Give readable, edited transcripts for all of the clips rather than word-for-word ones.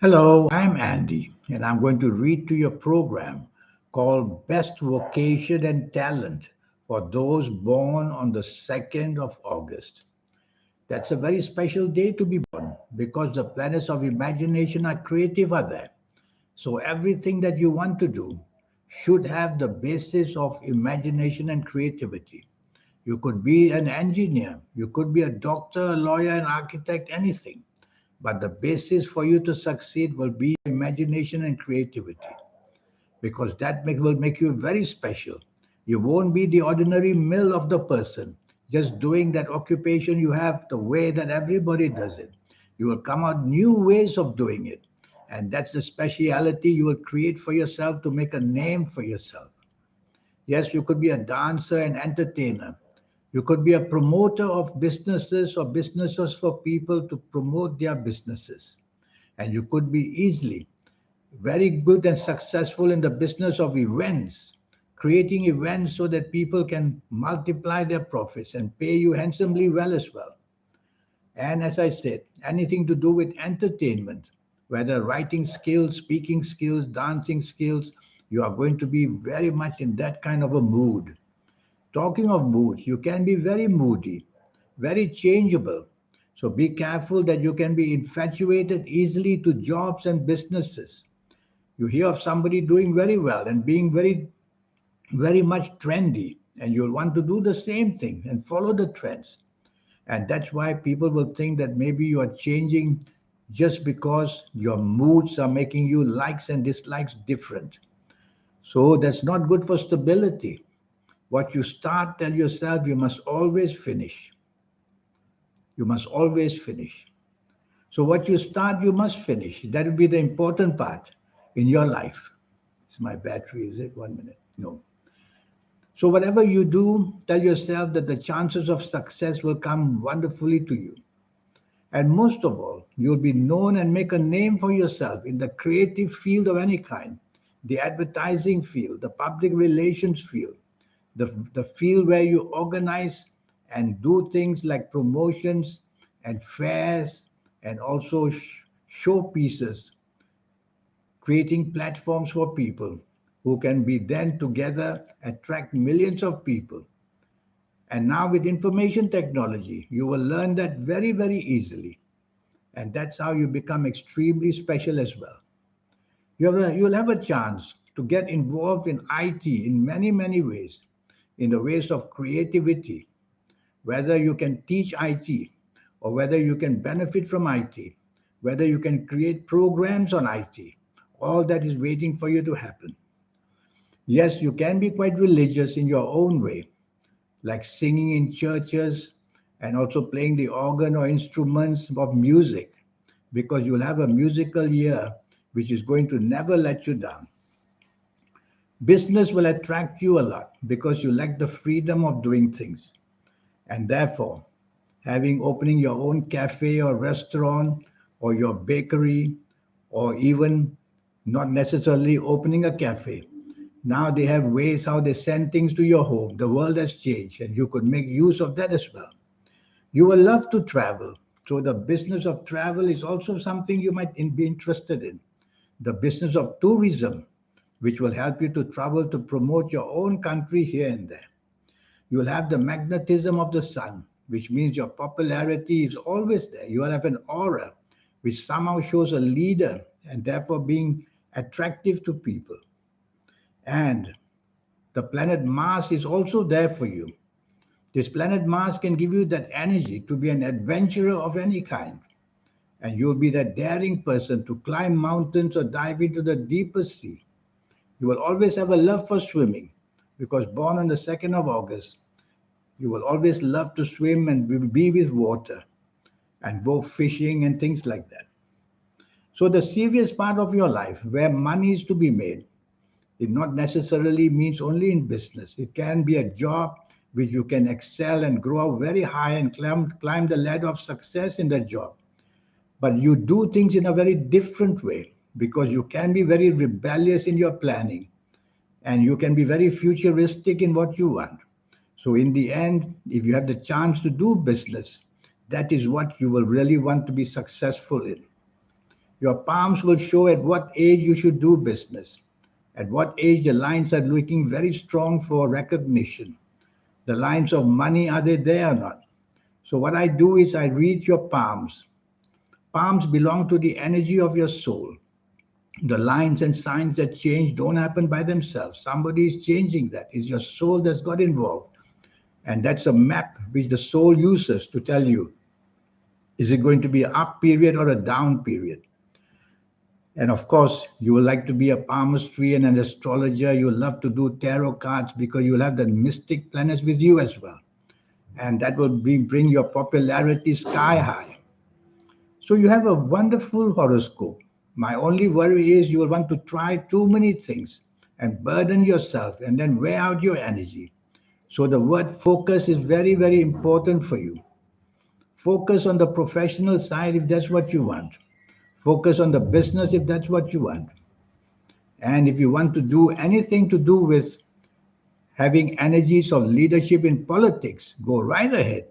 Hello, I'm Andy, and I'm going to read to your program called Best Vocation and Talent for Those Born on the 2nd of August. That's a very special day to be born because the planets of imagination are creative are there. So everything that you want to do should have the basis of imagination and creativity. You could be an engineer, you could be a doctor, a lawyer, an architect, anything. But the basis for you to succeed will be imagination and creativity because will make you very special. You won't be the ordinary mill of the person, just doing that occupation you have the way that everybody does it. You will come out new ways of doing it. And that's the speciality you will create for yourself to make a name for yourself. Yes, you could be a dancer and entertainer. You could be a promoter of businesses or businesses for people to promote their businesses. And you could be easily very good and successful in the business of events, creating events so that people can multiply their profits and pay you handsomely well as well. And as I said, anything to do with entertainment, whether writing skills, speaking skills, dancing skills, you are going to be very much in that kind of a mood. Talking of moods, you can be very moody, very changeable. So be careful that you can be infatuated easily to jobs and businesses. You hear of somebody doing very well and being very much trendy, and you'll want to do the same thing and follow the trends. And that's why people will think that maybe you are changing just because your moods are making you likes and dislikes different. So that's not good for stability. What you start, tell yourself you must always finish. You must always finish. So what you start, you must finish. That will be the important part in your life. It's my battery, is it? 1 minute. No. So whatever you do, tell yourself that the chances of success will come wonderfully to you. And most of all, you'll be known and make a name for yourself in the creative field of any kind, the advertising field, the public relations field, the field where you organize and do things like promotions and fairs and also showpieces, creating platforms for people who can be then together attract millions of people. And now with information technology, you will learn that very, very easily. And that's how you become extremely special as well. You'll have a chance to get involved in IT in many, many ways, in the ways of creativity, whether you can teach IT or whether you can benefit from IT, whether you can create programs on IT. All that is waiting for you to happen. Yes, you can be quite religious in your own way, like singing in churches and also playing the organ or instruments of music, because you'll have a musical ear which is going to never let you down. Business will attract you a lot because you lack the freedom of doing things. And therefore, having opening your own cafe or restaurant or your bakery or even not necessarily opening a cafe. Now they have ways how they send things to your home. The world has changed and you could make use of that as well. You will love to travel. So the business of travel is also something you might be interested in. The business of tourism, which will help you to travel to promote your own country here and there. You will have the magnetism of the sun, which means your popularity is always there. You will have an aura, which somehow shows a leader and therefore being attractive to people. And the planet Mars is also there for you. This planet Mars can give you that energy to be an adventurer of any kind. And you'll be that daring person to climb mountains or dive into the deepest sea. You will always have a love for swimming because born on the 2nd of August, you will always love to swim and will be with water and go fishing and things like that. So the serious part of your life where money is to be made, it not necessarily means only in business. It can be a job which you can excel and grow up very high and climb the ladder of success in that job. But you do things in a very different way because you can be very rebellious in your planning and you can be very futuristic in what you want. So, in the end, if you have the chance to do business, that is what you will really want to be successful in. Your palms will show at what age you should do business. At what age the lines are looking very strong for recognition. The lines of money, are they there or not? So what I do is I read your palms. Palms belong to the energy of your soul. The lines and signs that change don't happen by themselves. Somebody is changing that. It's your soul that's got involved. And that's a map which the soul uses to tell you, is it going to be an up period or a down period? And of course, you would like to be a palmistry and an astrologer. You love to do tarot cards because you'll have the mystic planets with you as well. And that will bring your popularity sky high. So you have a wonderful horoscope. My only worry is you will want to try too many things and burden yourself and then wear out your energy. So the word focus is very, very important for you. Focus on the professional side if that's what you want. Focus on the business if that's what you want. And if you want to do anything to do with having energies of leadership in politics, go right ahead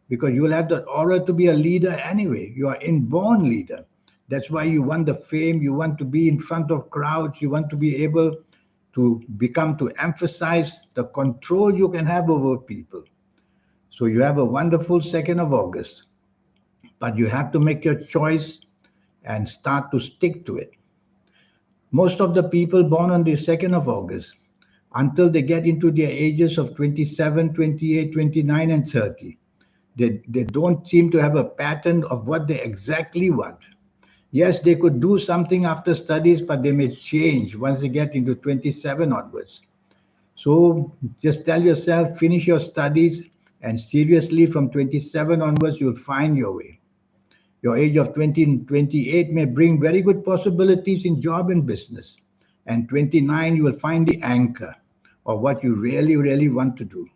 because you'll have the aura to be a leader anyway. You are inborn leader. That's why you want the fame, you want to be in front of crowds, you want to be able to emphasize the control you can have over people. So you have a wonderful 2nd of August, but you have to make your choice and start to stick to it. Most of the people born on the 2nd of August, until they get into their ages of 27, 28, 29, and 30, they don't seem to have a pattern of what they exactly want. Yes, they could do something after studies, but they may change once they get into 27 onwards. So just tell yourself, finish your studies, and seriously, from 27 onwards, you'll find your way. Your age of 20 and 28 may bring very good possibilities in job and business. And 29, you will find the anchor of what you really, really want to do.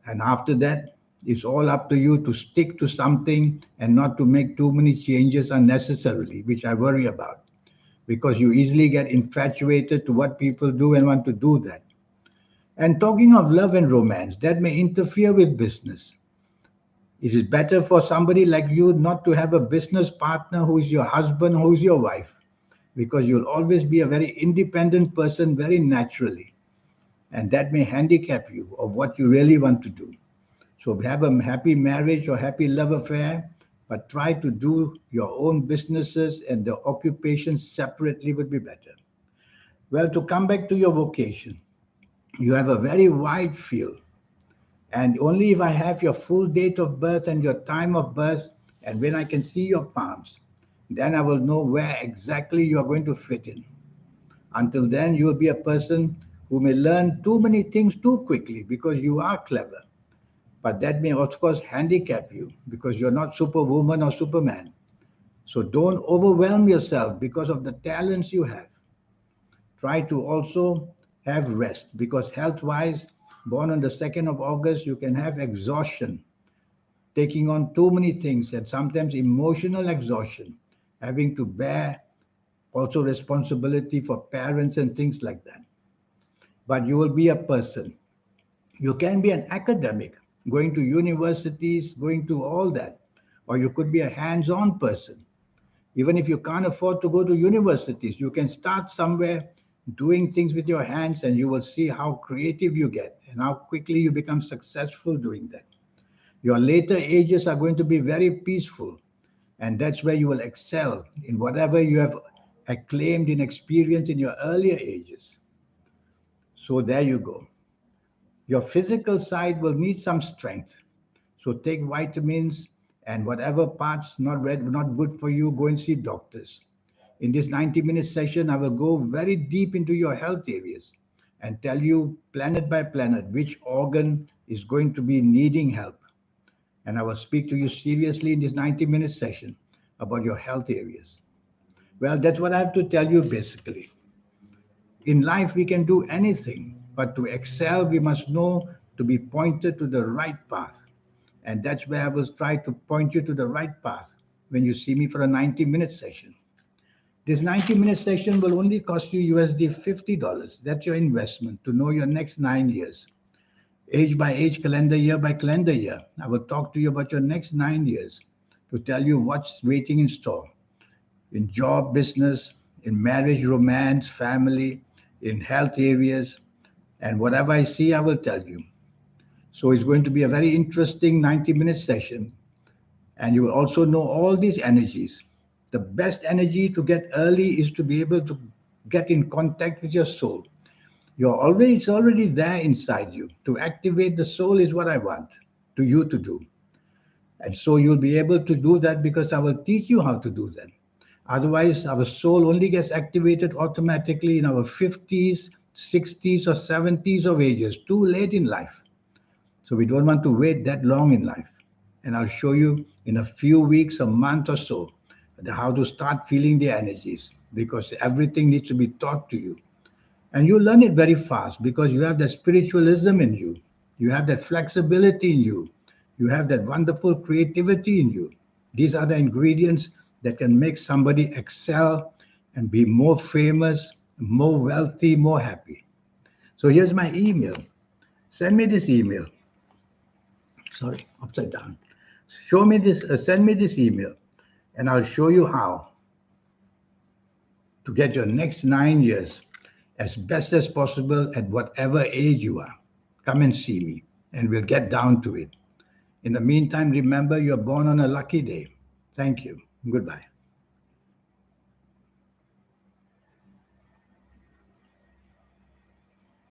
And after that, it's all up to you to stick to something and not to make too many changes unnecessarily, which I worry about, because you easily get infatuated to what people do and want to do that. And talking of love and romance, that may interfere with business. It is better for somebody like you not to have a business partner who is your husband, who is your wife, because you'll always be a very independent person very naturally. And that may handicap you of what you really want to do. So have a happy marriage or happy love affair, but try to do your own businesses and the occupations separately would be better. Well, to come back to your vocation, you have a very wide field. And only if I have your full date of birth and your time of birth, and when I can see your palms, then I will know where exactly you are going to fit in. Until then, you will be a person who may learn too many things too quickly because you are clever. But that may, of course, handicap you because you're not superwoman or superman. So don't overwhelm yourself because of the talents you have. Try to also have rest because health wise, born on the 2nd of August, you can have exhaustion, taking on too many things, and sometimes emotional exhaustion, having to bear also responsibility for parents and things like that. But you will be a person. You can be an academic, going to universities, going to all that, or you could be a hands on person. Even if you can't afford to go to universities, you can start somewhere doing things with your hands and you will see how creative you get and how quickly you become successful doing that. Your later ages are going to be very peaceful, and that's where you will excel in whatever you have acclaimed in experience in your earlier ages. So there you go. Your physical side will need some strength. So take vitamins and whatever parts not good for you, go and see doctors. In this 90-minute session, I will go very deep into your health areas and tell you planet by planet which organ is going to be needing help. And I will speak to you seriously in this 90-minute session about your health areas. Well, that's what I have to tell you basically. In life, we can do anything, but to excel, we must know to be pointed to the right path. And that's where I will try to point you to the right path when you see me for a 90-minute session. This 90-minute session will only cost you USD $50. That's your investment to know your next 9 years. Age by age, calendar year by calendar year. I will talk to you about your next 9 years to tell you what's waiting in store. in job, business, in marriage, romance, family, in health areas. And whatever I see, I will tell you. So it's going to be a very interesting 90-minute session. And you will also know all these energies. The best energy to get early is to be able to get in contact with your soul. It's already there inside you. To activate the soul is what I want to you to do. And so you'll be able to do that because I will teach you how to do that. Otherwise, our soul only gets activated automatically in our 50s, 60s, or 70s of ages, too late in life. So we don't want to wait that long in life. And I'll show you in a few weeks, a month or so, how to start feeling the energies because everything needs to be taught to you. And you learn it very fast because you have that spiritualism in you. You have that flexibility in you. You have that wonderful creativity in you. These are the ingredients that can make somebody excel and be more famous, more wealthy, more happy. So here's my email. Send me this email. Sorry, upside down. Send me this email, and I'll show you how to get your next 9 years as best as possible at whatever age you are. Come and see me, and we'll get down to it. In the meantime, remember you're born on a lucky day. Thank you. Goodbye.